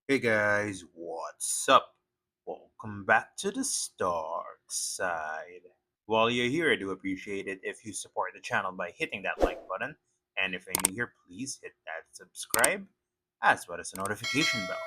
Hey guys, what's up? Welcome back to the Starkside. While you're here, I do appreciate it if you support the channel by hitting that like button, and if you're new here, please hit that subscribe as well as the notification bell.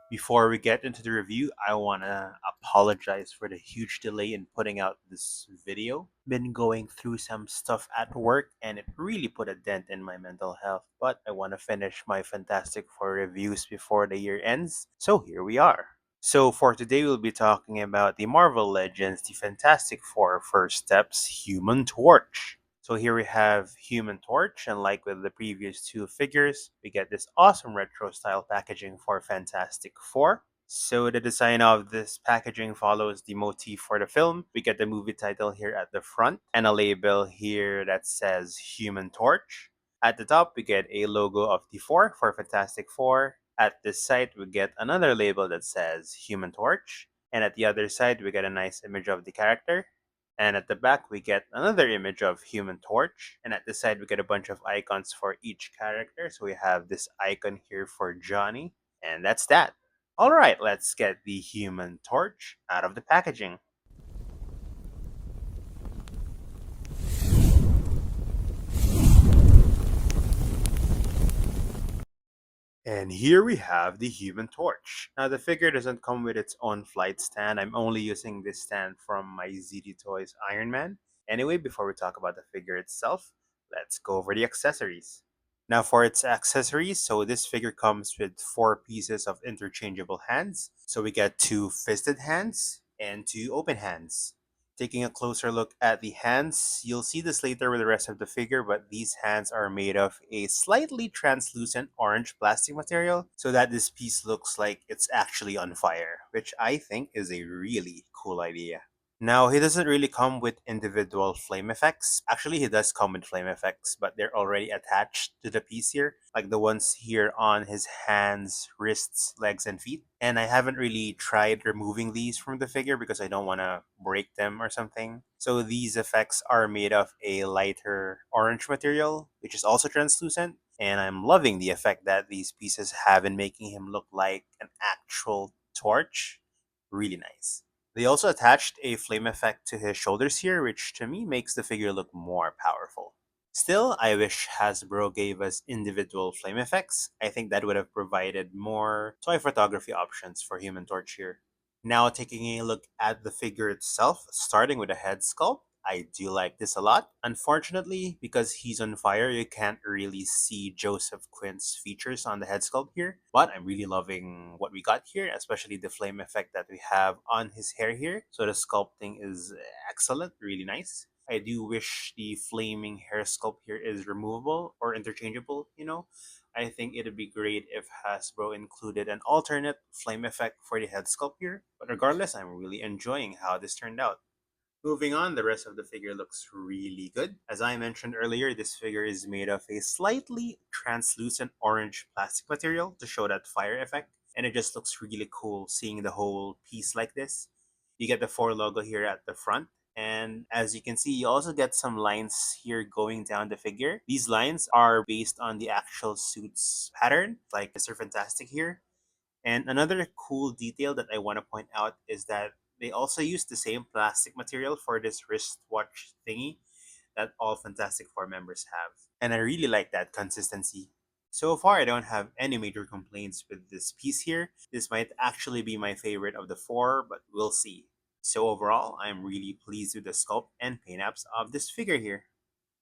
Before we get into the review, I want to apologize for the huge delay in putting out this video. Been going through some stuff at work and it really put a dent in my mental health, but I want to finish my Fantastic Four reviews before the year ends, so here we are. So for today, we'll be talking about the Marvel Legends, the Fantastic Four First Steps, Human Torch. So here we have Human Torch, and like with the previous two figures, we get this awesome retro style packaging for Fantastic Four. So the design of this packaging follows the motif for the film. We get the movie title here at the front and a label here that says Human Torch. At the top, we get a logo of the four for Fantastic Four. At this side, we get another label that says Human Torch. And at the other side, we get a nice image of the character. And at the back, we get another image of Human Torch. And at the side, we get a bunch of icons for each character. So we have this icon here for Johnny. And that's that. All right, let's get the Human Torch out of the packaging. And here we have the Human Torch. Now, the figure doesn't come with its own flight stand. I'm only using this stand from my ZD Toys Iron Man. Anyway, before we talk about the figure itself, let's go over the accessories. Now, for its accessories, so this figure comes with four pieces of interchangeable hands. So we get two fisted hands and two open hands. Taking a closer look at the hands, you'll see this later with the rest of the figure, but these hands are made of a slightly translucent orange plastic material so that this piece looks like it's actually on fire, which I think is a really cool idea. Now, he doesn't really come with individual flame effects. Actually, he does come with flame effects, but they're already attached to the piece here, like the ones here on his hands, wrists, legs, and feet. And I haven't really tried removing these from the figure because I don't want to break them or something. So these effects are made of a lighter orange material, which is also translucent. And I'm loving the effect that these pieces have in making him look like an actual torch. Really nice. They also attached a flame effect to his shoulders here, which to me makes the figure look more powerful. Still, I wish Hasbro gave us individual flame effects. I think that would have provided more toy photography options for Human Torch here. Now, taking a look at the figure itself, starting with the head sculpt, I do like this a lot. Unfortunately, because he's on fire, you can't really see Joseph Quint's features on the head sculpt here. But I'm really loving what we got here, especially the flame effect that we have on his hair here. So the sculpting is excellent, really nice. I do wish the flaming hair sculpt here is removable or interchangeable. I think it'd be great if Hasbro included an alternate flame effect for the head sculpt here. But regardless, I'm really enjoying how this turned out. Moving on, the rest of the figure looks really good. As I mentioned earlier, this figure is made of a slightly translucent orange plastic material to show that fire effect, and it just looks really cool seeing the whole piece like this. You get the four logo here at the front, and as you can see, you also get some lines here going down the figure. These lines are based on the actual suit's pattern, like Mr. Fantastic here. And another cool detail that I want to point out is that they also use the same plastic material for this wristwatch thingy that all Fantastic Four members have. And I really like that consistency. So far, I don't have any major complaints with this piece here. This might actually be my favorite of the four, but we'll see. So overall, I'm really pleased with the sculpt and paint apps of this figure here.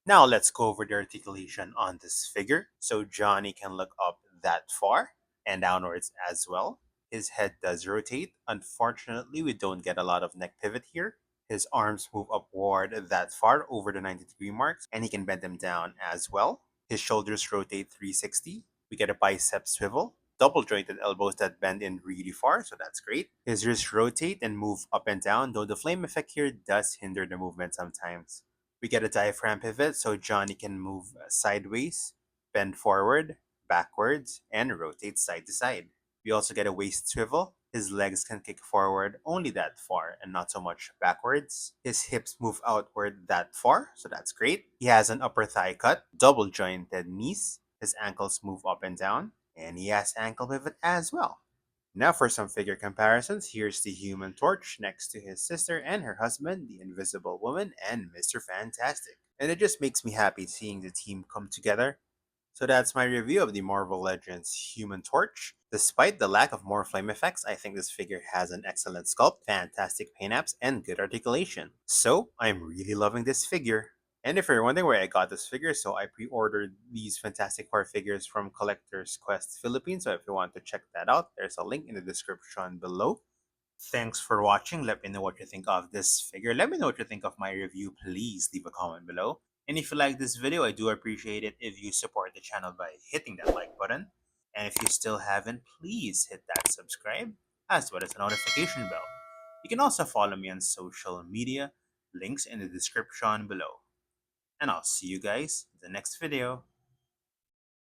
Now let's go over the articulation on this figure. So Johnny can look up that far and downwards as well. His head does rotate. Unfortunately, we don't get a lot of neck pivot here. His arms move upward that far over the 90-degree marks, and he can bend them down as well. His shoulders rotate 360. We get a bicep swivel. Double jointed elbows that bend in really far, so that's great. His wrists rotate and move up and down, though the flame effect here does hinder the movement sometimes. We get a diaphragm pivot so Johnny can move sideways, bend forward, backwards, and rotate side to side. We also get a waist swivel His legs can kick forward only that far and not so much backwards. His hips move outward that far, so that's great. He has an upper thigh cut, double jointed knees. His ankles move up and down, and he has ankle pivot as well. Now for some figure comparisons, here's the Human Torch next to his sister and her husband, the Invisible Woman and Mr. Fantastic. And it just makes me happy seeing the team come together. So that's my review of the Marvel Legends Human Torch. Despite the lack of more flame effects, I think this figure has an excellent sculpt, fantastic paint apps, and good articulation. So I'm really loving this figure. And if you're wondering where I got this figure, so I pre-ordered these Fantastic Four figures from Collector's Quest Philippines. So if you want to check that out, there's a link in the description below. Thanks for watching. Let me know what you think of this figure. Let me know what you think of my review. Please leave a comment below. And if you like this video, I do appreciate it if you support the channel by hitting that like button. And if you still haven't, please hit that subscribe as well as the notification bell. You can also follow me on social media, links in the description below. And I'll see you guys in the next video.